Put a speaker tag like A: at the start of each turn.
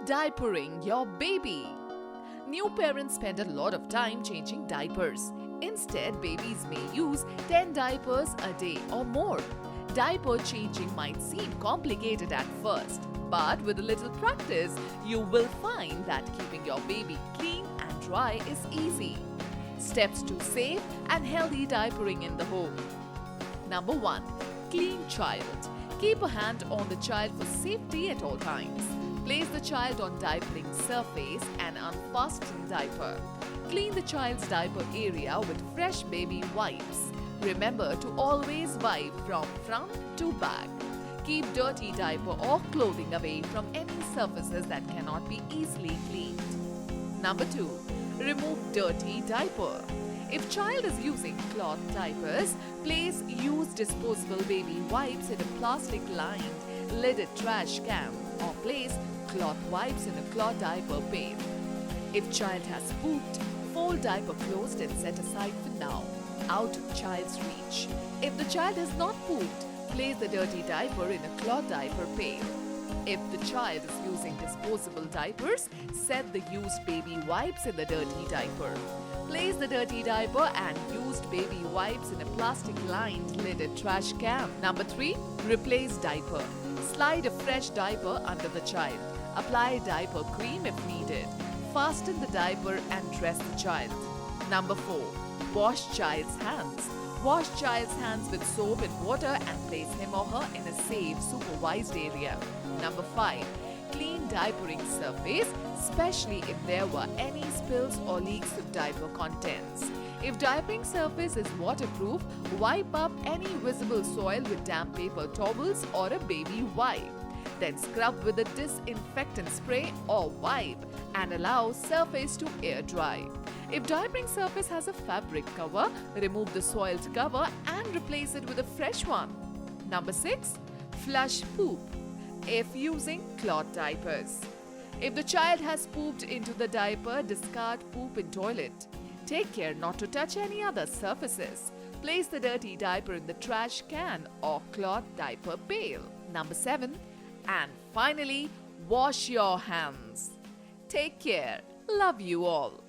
A: Diapering your baby. New parents spend a lot of time changing diapers. Instead, babies may use 10 diapers a day or more. Diaper changing might seem complicated at first, but with a little practice, you will find that keeping your baby clean and dry is easy. Steps to safe and healthy diapering in the home. Number 1. Clean child. Keep a hand on the child for safety at all times. Place the child on diapering surface and unfasten diaper. Clean the child's diaper area with fresh baby wipes. Remember to always wipe from front to back. Keep dirty diaper or clothing away from any surfaces that cannot be easily cleaned. Number 2. Remove dirty diaper. If child is using cloth diapers, place used disposable baby wipes in a plastic-lined lidded trash can or place cloth wipes in a cloth diaper pail. If child has pooped, fold diaper closed and set aside for now, out of child's reach. If the child has not pooped, place the dirty diaper in a cloth diaper pail. If the child is using disposable diapers, set the used baby wipes in the dirty diaper. Place the dirty diaper and used baby wipes in a plastic-lined lidded trash can. Number 3. Replace diaper. Slide a fresh diaper under the child. Apply diaper cream if needed. Fasten the diaper and dress the child. Number 4. Wash child's hands. Wash child's hands with soap and water and place him or her in a safe, supervised area. Number 5. Clean diapering surface, especially if there were any spills or leaks of diaper contents. If diapering surface is waterproof, wipe up any visible soil with damp paper towels or a baby wipe. Then scrub with a disinfectant spray or wipe and allow surface to air dry. If diapering surface has a fabric cover, remove the soiled cover and replace it with a fresh one. Number 6. Flush poop. If using cloth diapers. If the child has pooped into the diaper, discard poop in toilet. Take care not to touch any other surfaces. Place the dirty diaper in the trash can or cloth diaper pail. Number 7. And finally, wash your hands. Take care. Love you all.